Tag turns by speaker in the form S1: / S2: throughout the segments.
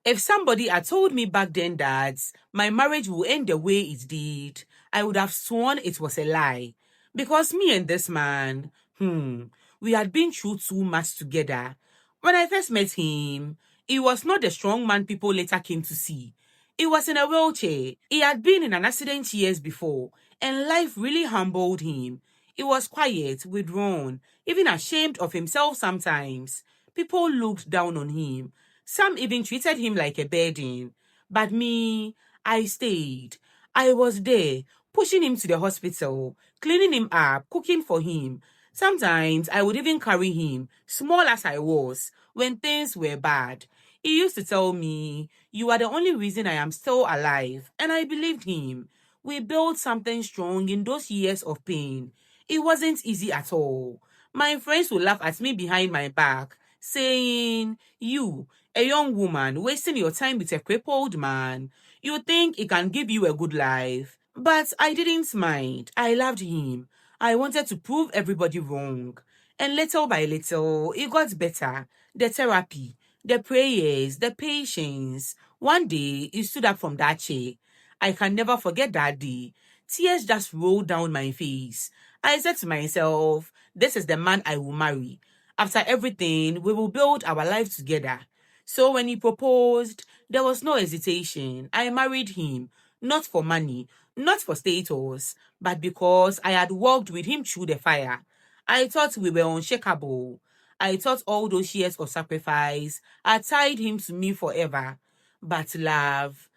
S1: If somebody had told me back then that my marriage would end the way it did, I would have sworn it was a lie. Because me and this man, we had been through too much together. When I first met him, he was not the strong man people later came to see. He was in a wheelchair. He had been in an accident years before, and life really humbled him. He was quiet, withdrawn, even ashamed of himself sometimes. People looked down on him. Some even treated him like a burden. But me, I stayed. I was there, pushing him to the hospital, cleaning him up, cooking for him. Sometimes I would even carry him, small as I was, when things were bad. He used to tell me, "You are the only reason I am still alive." And I believed him. We built something strong in those years of pain. It wasn't easy at all. My friends would laugh at me behind my back, saying, "You, a young woman, wasting your time with a crippled man. You think he can give you a good life." But I didn't mind. I loved him. I wanted to prove everybody wrong. And little by little, it got better. The therapy, the prayers, the patience. One day, he stood up from that chair. I can never forget that day. Tears just rolled down my face. I said to myself, this is the man I will marry. After everything, we will build our life together. So when he proposed, there was no hesitation. I married him, not for money, not for status, but because I had walked with him through the fire. I thought we were unshakable. I thought all those years of sacrifice had tied him to me forever. But love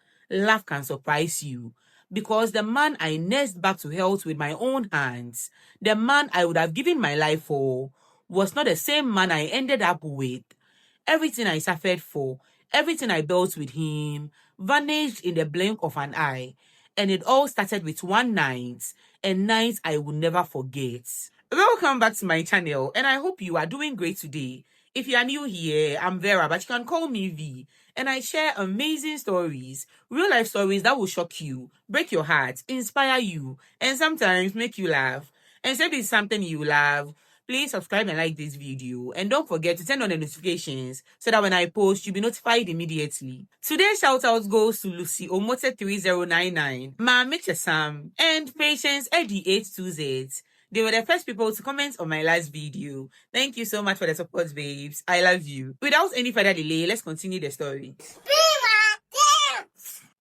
S1: can surprise you. Because the man I nursed back to health with my own hands, the man I would have given my life for, was not the same man I ended up with. Everything I suffered for, everything I built with him, vanished in the blink of an eye. And it all started with one night, a night I will never forget. Welcome back to my channel, and I hope you are doing great today. If you are new here, I'm Vera, but you can call me V. And I share amazing stories, real life stories that will shock you, break your heart, inspire you, and sometimes make you laugh. And so if it's something you love, please subscribe and like this video. And don't forget to turn on the notifications so that when I post, you'll be notified immediately. Today's shoutouts goes to Lucy Omote3099, Mamiche Sam, and Patience Eddie820. They were the first people to comment on my last video. Thank you so much for the support, babes. I love you. Without any further delay, let's continue the story.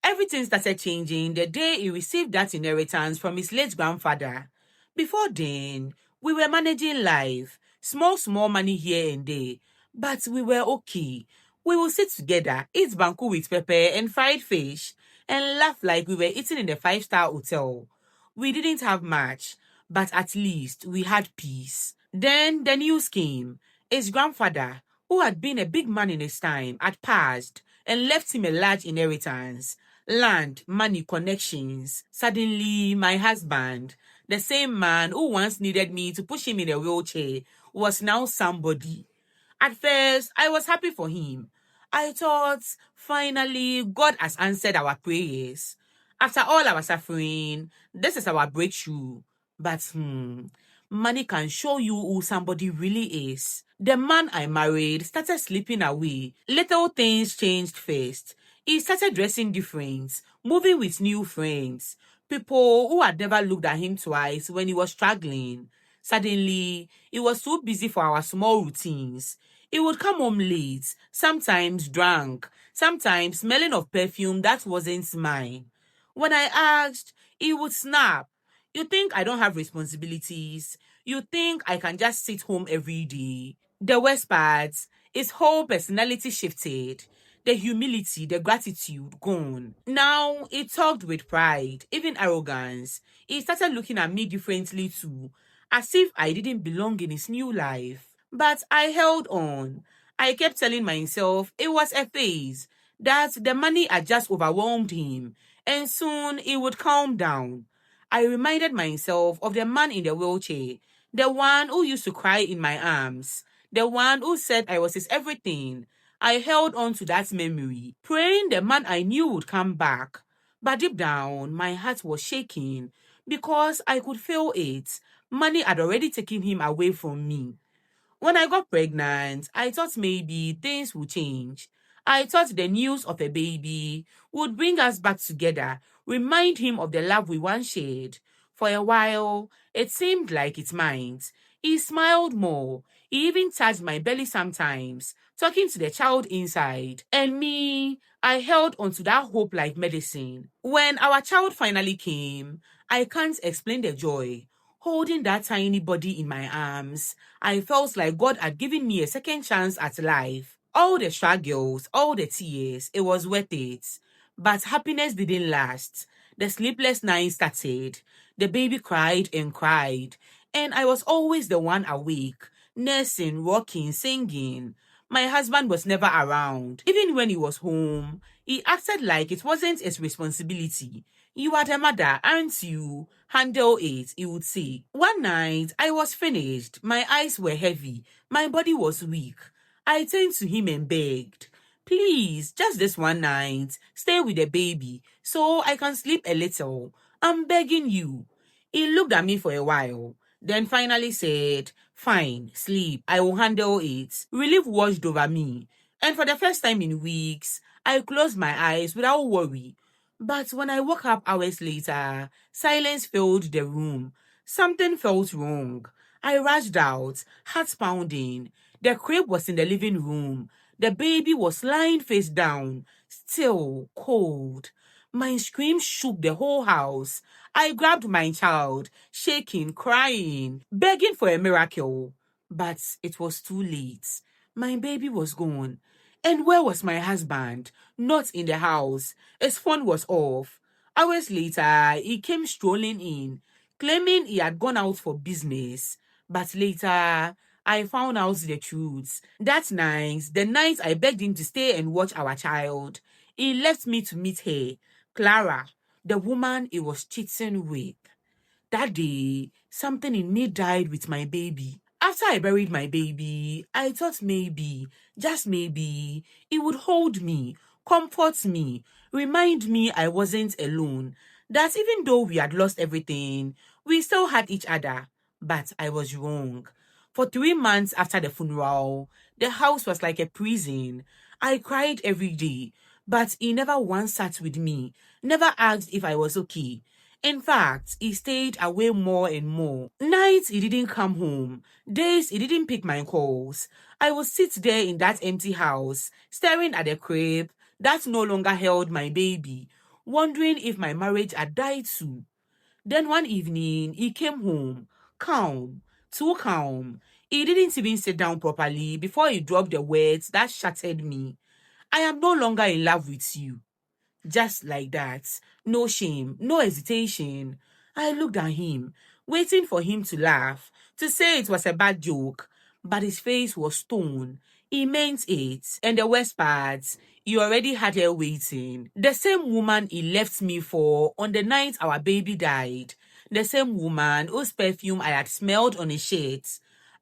S1: Everything started changing the day he received that inheritance from his late grandfather. Before then, we were managing life, small money here and there, but we were okay. We would sit together, eat banku with pepper and fried fish, and laugh like we were eating in a 5-star hotel. We didn't have much, but at least we had peace. Then the news came. His grandfather, who had been a big man in his time, had passed and left him a large inheritance. Land, money, connections. Suddenly, my husband, the same man who once needed me to push him in a wheelchair, was now somebody. At first, I was happy for him. I thought, finally, God has answered our prayers. After all our suffering, this is our breakthrough. But money can show you who somebody really is. The man I married started slipping away. Little things changed first. He started dressing different, moving with new friends, people who had never looked at him twice when he was struggling. Suddenly, he was too busy for our small routines. He would come home late, sometimes drunk, sometimes smelling of perfume that wasn't mine. When I asked, he would snap. "You think I don't have responsibilities? You think I can just sit home every day?" The worst part, his whole personality shifted. The humility, the gratitude, gone. Now, he talked with pride, even arrogance. He started looking at me differently too, as if I didn't belong in his new life. But I held on. I kept telling myself it was a phase, that the money had just overwhelmed him, and soon he would calm down. I reminded myself of the man in the wheelchair, the one who used to cry in my arms, the one who said I was his everything. I held on to that memory, praying the man I knew would come back. But deep down, my heart was shaking because I could feel it. Money had already taken him away from me. When I got pregnant, I thought maybe things would change. I thought the news of a baby would bring us back together, remind him of the love we once shared. For a while, it seemed like it might. He smiled more. He even touched my belly sometimes, talking to the child inside. And me, I held onto that hope like medicine. When our child finally came, I can't explain the joy. Holding that tiny body in my arms, I felt like God had given me a second chance at life. All the struggles, all the tears, it was worth it. But happiness didn't last. The sleepless nights started. The baby cried and cried. And I was always the one awake, nursing, rocking, singing. My husband was never around. Even when he was home, he acted like it wasn't his responsibility. You are the mother, aren't you? Handle it, he would say. One night, I was finished. My eyes were heavy. My body was weak. I turned to him and begged, please, just this one night, stay with the baby so I can sleep a little. I'm begging you. He looked at me for a while, then finally said, fine, sleep, I will handle it. Relief washed over me, and for the first time in weeks, I closed my eyes without worry. But when I woke up hours later, silence filled the room. Something felt wrong. I rushed out, heart pounding. The crib was in the living room. The baby was lying face down, still cold. My scream shook the whole house. I grabbed my child, shaking, crying, begging for a miracle. But it was too late. My baby was gone. And where was my husband? Not in the house. His phone was off. Hours later, he came strolling in, claiming he had gone out for business. But later, I found out the truth. That night, the night I begged him to stay and watch our child, he left me to meet her, Clara, the woman he was cheating with. That day, something in me died with my baby. After I buried my baby, I thought maybe, just maybe, it would hold me, comfort me, remind me I wasn't alone. That even though we had lost everything, we still had each other. But I was wrong. For 3 months after the funeral, the house was like a prison. I cried every day, but he never once sat with me, never asked if I was okay. In fact, he stayed away more and more. Nights he didn't come home. Days he didn't pick my calls. I would sit there in that empty house, staring at the crib that no longer held my baby, wondering if my marriage had died too. Then one evening, he came home, calm, too calm. He didn't even sit down properly before he dropped the words that shattered me. I am no longer in love with you. Just like that. No shame, no hesitation. I looked at him, waiting for him to laugh, to say it was a bad joke. But his face was stone. He meant it. And the worst part, he already had her waiting. The same woman he left me for on the night our baby died. The same woman whose perfume I had smelled on his shirt.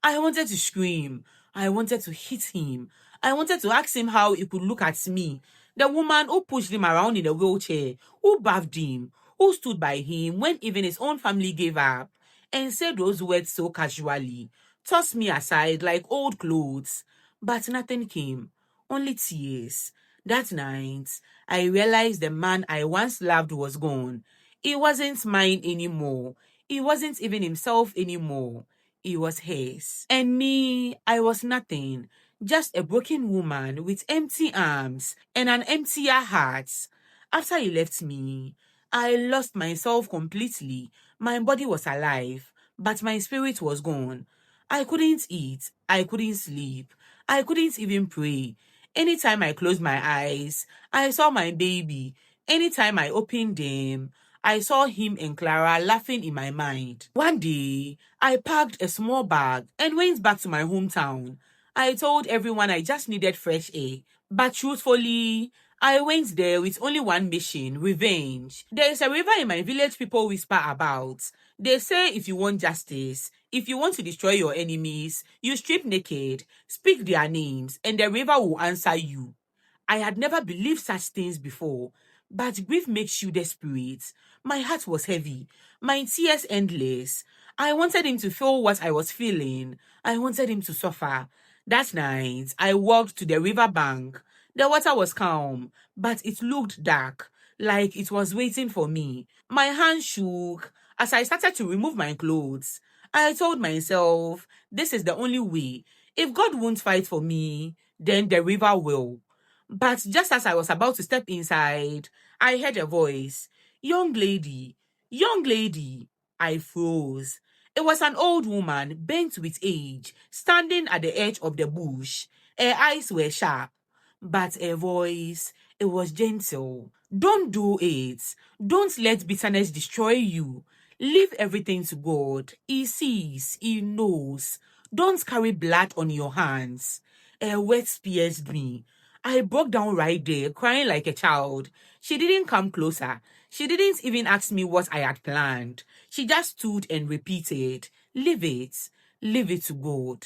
S1: I wanted to scream. I wanted to hit him. I wanted to ask him how he could look at me. The woman who pushed him around in a wheelchair, who bathed him, who stood by him when even his own family gave up, and said those words so casually, tossed me aside like old clothes. But nothing came, only tears. That night, I realized the man I once loved was gone. He wasn't mine anymore. He wasn't even himself anymore. He was his. And me, I was nothing. Just a broken woman with empty arms and an emptier heart. After he left me, I lost myself completely. My body was alive, but my spirit was gone. I couldn't eat. I couldn't sleep. I couldn't even pray. Anytime I closed my eyes, I saw my baby. Anytime I opened them, I saw him and Clara laughing in my mind. One day, I packed a small bag and went back to my hometown. I told everyone I just needed fresh air. But truthfully, I went there with only one mission: revenge. There is a river in my village people whisper about. They say if you want justice, if you want to destroy your enemies, you strip naked, speak their names, and the river will answer you. I had never believed such things before, but grief makes you desperate. My heart was heavy, my tears endless. I wanted him to feel what I was feeling. I wanted him to suffer. That night, I walked to the river bank. The water was calm, but it looked dark, like it was waiting for me. My hand shook as I started to remove my clothes. I told myself, this is the only way. If God won't fight for me, then the river will. But just as I was about to step inside, I heard a voice. Young lady, young lady. I froze. It was an old woman, bent with age, standing at the edge of the bush. Her eyes were sharp, but her voice, it was gentle. Don't do it. Don't let bitterness destroy you. Leave everything to God. He sees, He knows. Don't carry blood on your hands. Her words pierced me. I broke down right there, crying like a child. She didn't come closer. She didn't even ask me what I had planned. She just stood and repeated, leave it. Leave it to God.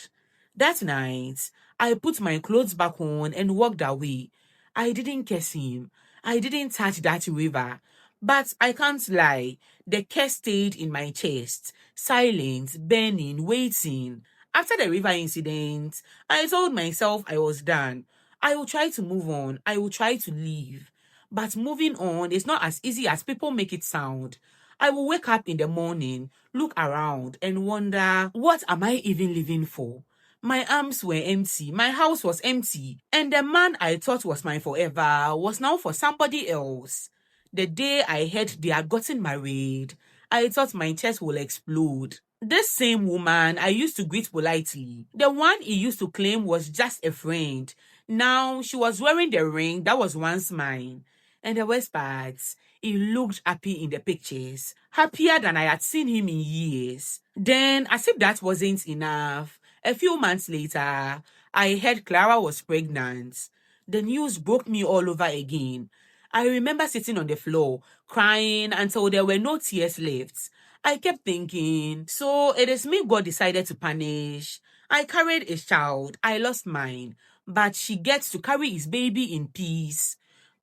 S1: That night, I put my clothes back on and walked away. I didn't kiss him. I didn't touch that river. But I can't lie, the curse stayed in my chest, silent, burning, waiting. After the river incident, I told myself I was done. I will try to move on. I will try to leave. But moving on is not as easy as people make it sound. I will wake up in the morning, look around, and wonder, what am I even living for? My arms were empty, my house was empty, and the man I thought was mine forever was now for somebody else. The day I heard they had gotten married, I thought my chest would explode. This same woman I used to greet politely, the one he used to claim was just a friend, now she was wearing the ring that was once mine. And the worst part, he looked happy in the pictures, happier than I had seen him in years. Then, as if that wasn't enough, a few months later, I heard Clara was pregnant. The news broke me all over again. I remember sitting on the floor, crying until there were no tears left. I kept thinking, so it is me God decided to punish. I carried a child, I lost mine, but she gets to carry his baby in peace.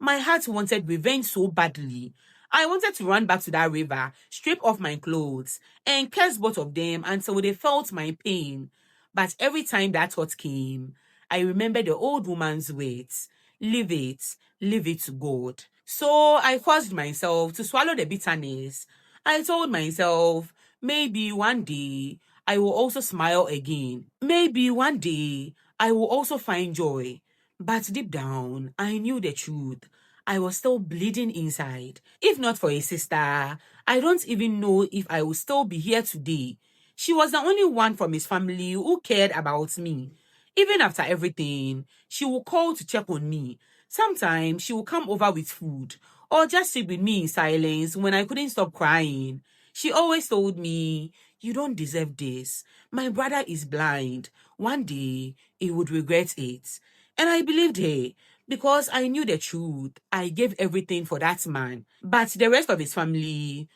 S1: My heart wanted revenge so badly. I wanted to run back to that river, strip off my clothes, and curse both of them until they felt my pain. But every time that thought came, I remembered the old woman's words, leave it to God. So I forced myself to swallow the bitterness. I told myself, maybe one day I will also smile again. Maybe one day I will also find joy. But deep down, I knew the truth. I was still bleeding inside. If not for a sister, I don't even know if I would still be here today. She was the only one from his family who cared about me. Even after everything, she would call to check on me. Sometimes she would come over with food or just sit with me in silence when I couldn't stop crying. She always told me, you don't deserve this. My brother is blind. One day, he would regret it. And I believed her because I knew the truth. I gave everything for that man. But the rest of his family,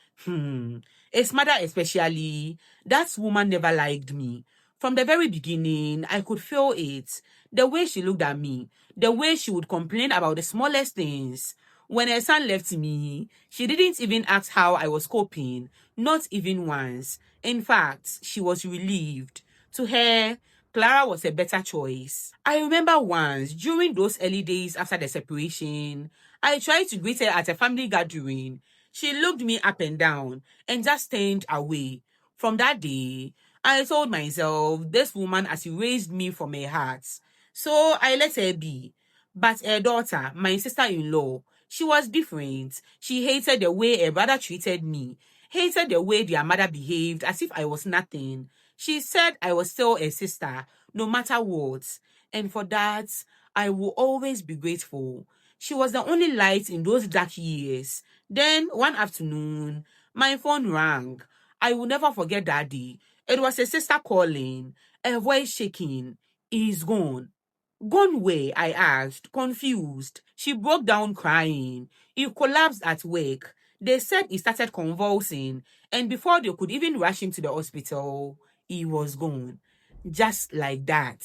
S1: his mother especially, that woman never liked me. From the very beginning, I could feel it. The way she looked at me, the way she would complain about the smallest things. When her son left me, she didn't even ask how I was coping, not even once. In fact, she was relieved. To her, Clara was a better choice. I remember once, during those early days after the separation, I tried to greet her at a family gathering. She looked me up and down and just turned away. From that day, I told myself, this woman has erased me from her heart. So I let her be. But her daughter, my sister-in-law, she was different. She hated the way her brother treated me, hated the way their mother behaved as if I was nothing. She said I was still a sister, no matter what. And for that, I will always be grateful. She was the only light in those dark years. Then, one afternoon, my phone rang. I will never forget that day. It was a sister calling, her voice shaking. He's gone. Gone where? I asked, confused. She broke down crying. He collapsed at work. They said he started convulsing, and before they could even rush him to the hospital, he was gone. Just like that.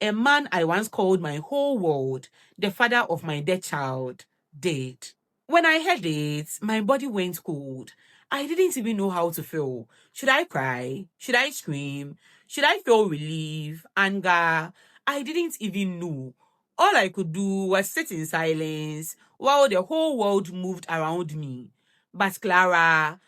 S1: A man I once called my whole world, the father of my dead child, dead. When I heard it, my body went cold. I didn't even know how to feel. Should I cry? Should I scream? Should I feel relief, anger? I didn't even know. All I could do was sit in silence while the whole world moved around me. But Clara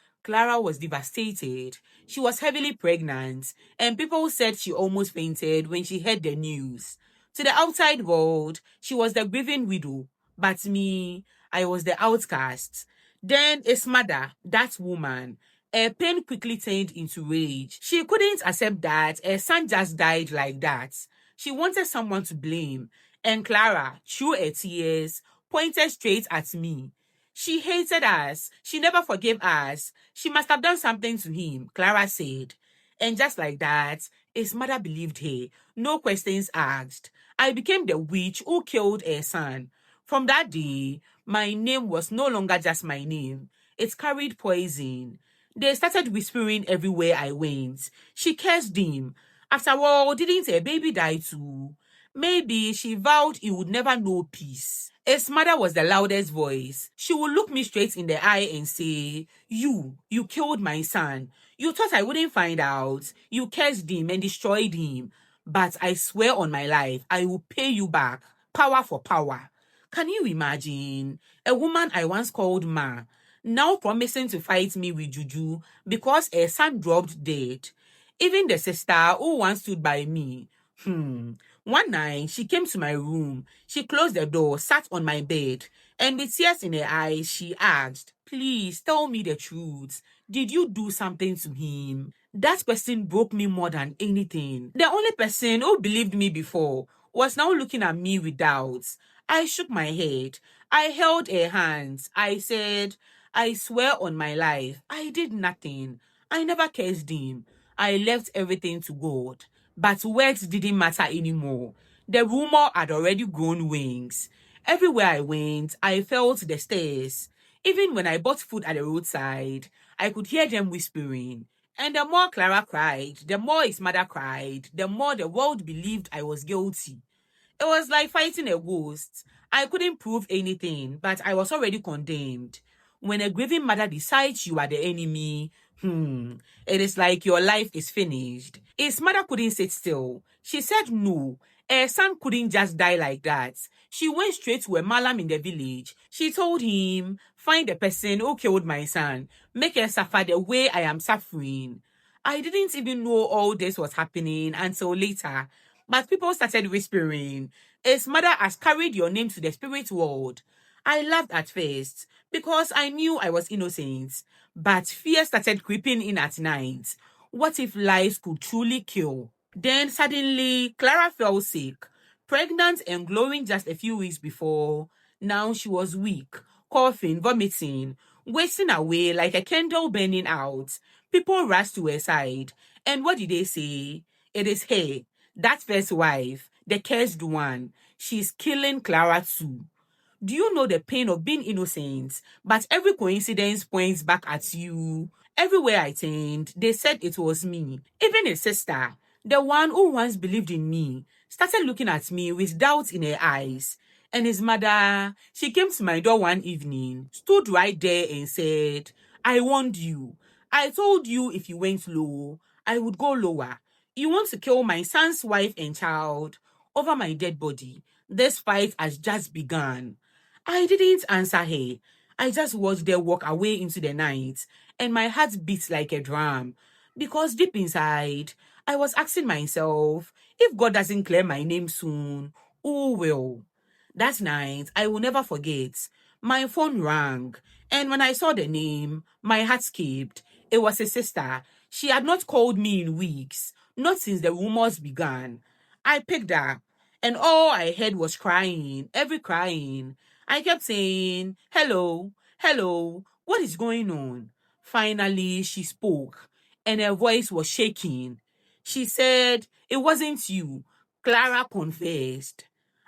S1: was devastated. She was heavily pregnant, and people said she almost fainted when she heard the news. To the outside world, she was the grieving widow, but me, I was the outcast. Then his mother, that woman, her pain quickly turned into rage. She couldn't accept that her son just died like that. She wanted someone to blame, and Clara, through her tears, pointed straight at me. She hated us. She never forgave us. She must have done something to him, Clara said. And just like that, his mother believed her. No questions asked. I became the witch who killed her son. From that day, my name was no longer just my name. It carried poison. They started whispering everywhere I went. She cursed him. After all, didn't her baby die too? Maybe she vowed he would never know peace. His mother was the loudest voice. She would look me straight in the eye and say, you killed my son. You thought I wouldn't find out. You cursed him and destroyed him. But I swear on my life, I will pay you back. Power for power. Can you imagine? A woman I once called Ma, now promising to fight me with juju because her son dropped dead. Even the sister who once stood by me. One night, she came to my room. She closed the door, sat on my bed, and with tears in her eyes, she asked, "Please tell me the truth. Did you do something to him?" That person broke me more than anything. The only person who believed me before was now looking at me with doubts. I shook my head. I held her hands. I said, "I swear on my life, I did nothing. I never cursed him. I left everything to God." But words didn't matter anymore. The rumor had already grown wings. Everywhere I went, I felt the stares. Even when I bought food at the roadside, I could hear them whispering. And the more Clara cried, the more his mother cried, the more the world believed I was guilty. It was like fighting a ghost. I couldn't prove anything, but I was already condemned. When a grieving mother decides you are the enemy, it is like your life is finished. His mother couldn't sit still. She said no. Her son couldn't just die like that. She went straight to a malam in the village. She told him, "Find the person who killed my son. Make her suffer the way I am suffering." I didn't even know all this was happening until later. But people started whispering, "His mother has carried your name to the spirit world." I laughed at first because I knew I was innocent. But fear started creeping in at night. What if lies could truly kill? Then suddenly, Clara fell sick, pregnant and glowing just a few weeks before. Now she was weak, coughing, vomiting, wasting away like a candle burning out. People rushed to her side. And what did they say? It is her, that first wife, the cursed one. She's killing Clara too. Do you know the pain of being innocent? But every coincidence points back at you. Everywhere I turned, they said it was me. Even his sister, the one who once believed in me, started looking at me with doubt in her eyes. And his mother, she came to my door one evening, stood right there and said, "I warned you. I told you if you went low, I would go lower. You want to kill my son's wife and child over my dead body. This fight has just begun." I didn't answer her. I just watched her walk away into the night, and my heart beat like a drum. Because deep inside, I was asking myself, if God doesn't clear my name soon, who will? That night, I will never forget. My phone rang, and when I saw the name, my heart skipped. It was a sister. She had not called me in weeks, not since the rumors began. I picked up, and all I heard was crying, every crying. I kept saying, "Hello, hello, what is going on?" Finally, she spoke, and her voice was shaking. She said, "It wasn't you." Clara confessed.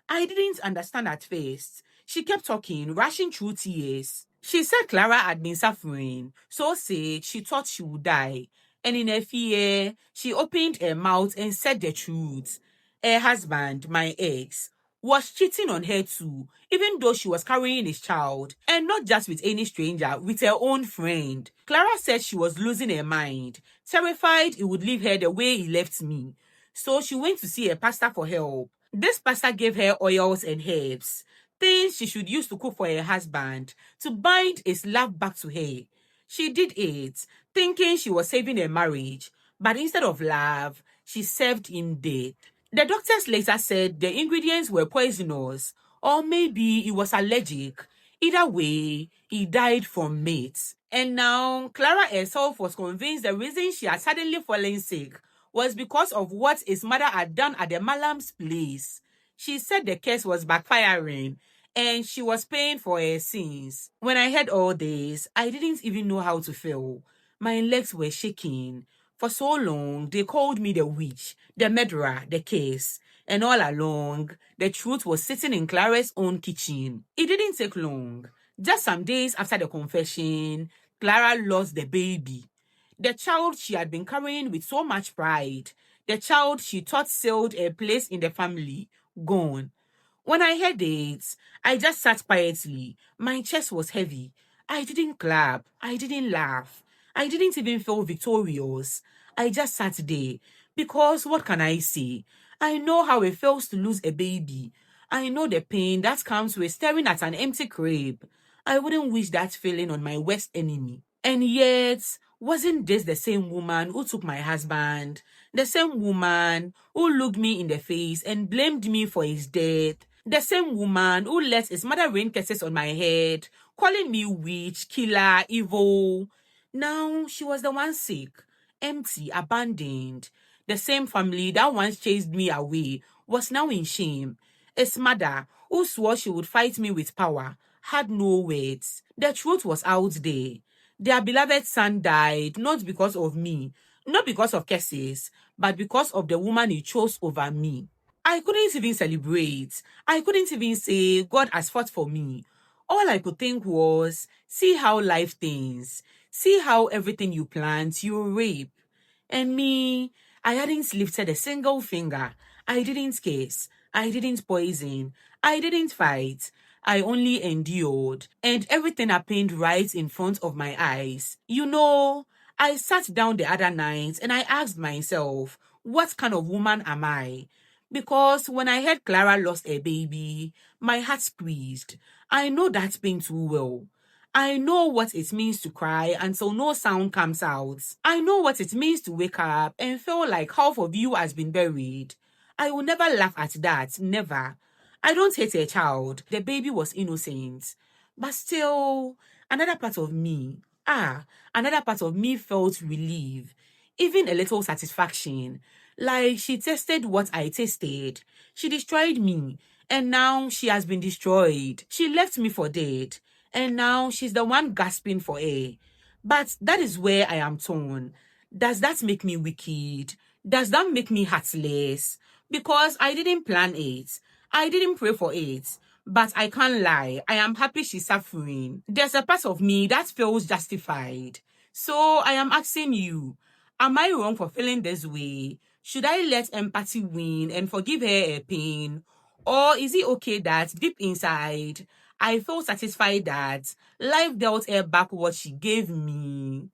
S1: I didn't understand at first. She kept talking, rushing through tears. She said Clara had been suffering, so sick she thought she would die. And in her fear, she opened her mouth and said the truth. Her husband, my ex, was cheating on her too, even though she was carrying his child, and not just with any stranger, with her own friend. Clara said she was losing her mind, terrified he would leave her the way he left me. So she went to see a pastor for help. This pastor gave her oils and herbs, things she should use to cook for her husband, to bind his love back to her. She did it, thinking she was saving her marriage, but instead of love, she served him death. The doctors later said the ingredients were poisonous, or maybe he was allergic. Either way, he died from mates. And now, Clara herself was convinced the reason she had suddenly fallen sick was because of what his mother had done at the Malam's place. She said the curse was backfiring and she was paying for her sins. When I heard all this, I didn't even know how to feel. My legs were shaking. For so long, they called me the witch, the murderer, the case. And all along, the truth was sitting in Clara's own kitchen. It didn't take long. Just some days after the confession, Clara lost the baby. The child she had been carrying with so much pride. The child she thought sealed a place in the family. Gone. When I heard it, I just sat quietly. My chest was heavy. I didn't clap. I didn't laugh. I didn't even feel victorious. I just sat there. Because what can I say? I know how it feels to lose a baby. I know the pain that comes with staring at an empty crib. I wouldn't wish that feeling on my worst enemy. And yet, wasn't this the same woman who took my husband? The same woman who looked me in the face and blamed me for his death? The same woman who let his mother rain curses on my head, calling me witch, killer, evil. Now she was the one sick, empty, abandoned. The same family that once chased me away was now in shame. His mother, who swore she would fight me with power, had no words. The truth was out there. Their beloved son died not because of me, not because of curses, but because of the woman he chose over me. I couldn't even celebrate. I couldn't even say, God has fought for me. All I could think was, see how life things. See how everything you plant, you reap. And me, I hadn't lifted a single finger. I didn't curse. I didn't poison. I didn't fight. I only endured. And everything happened right in front of my eyes. You know, I sat down the other night and I asked myself, what kind of woman am I? Because when I heard Clara lost a baby, my heart squeezed. I know that pain too well. I know what it means to cry until no sound comes out. I know what it means to wake up and feel like half of you has been buried. I will never laugh at that, never. I don't hate a child. The baby was innocent. But still, another part of me, another part of me felt relief, even a little satisfaction. Like she tasted what I tasted. She destroyed me, and now she has been destroyed. She left me for dead, and now she's the one gasping for air. But that is where I am torn. Does that make me wicked? Does that make me heartless? Because I didn't plan it. I didn't pray for it. But I can't lie. I am happy she's suffering. There's a part of me that feels justified. So I am asking you, am I wrong for feeling this way? Should I let empathy win and forgive her her pain? Or is it okay that deep inside, I feel satisfied that life dealt her back what she gave me?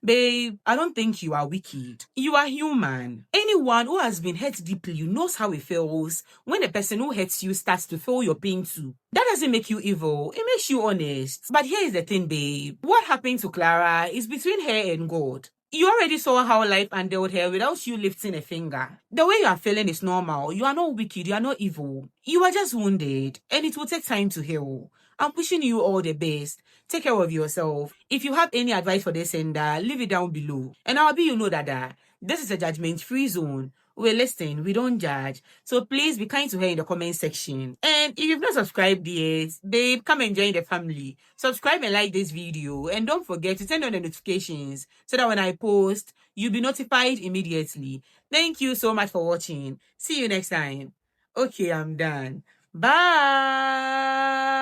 S1: Babe, I don't think you are wicked. You are human. Anyone who has been hurt deeply knows how it feels when the person who hurts you starts to feel your pain too. That doesn't make you evil. It makes you honest. But here is the thing, babe. What happened to Clara is between her and God. You already saw how life handled her without you lifting a finger. The way you are feeling is normal. You are not wicked. You are not evil. You are just wounded, and it will take time to heal. I'm wishing you all the best. Take care of yourself. If you have any advice for this sender, leave it down below. And I'll be you know that this is a judgment-free zone. We listen, we don't judge. So please be kind to her in the comment section. And if you've not subscribed yet, babe, come and join the family. Subscribe and like this video. And don't forget to turn on the notifications so that when I post, you'll be notified immediately. Thank you so much for watching. See you next time. Okay, I'm done. Bye.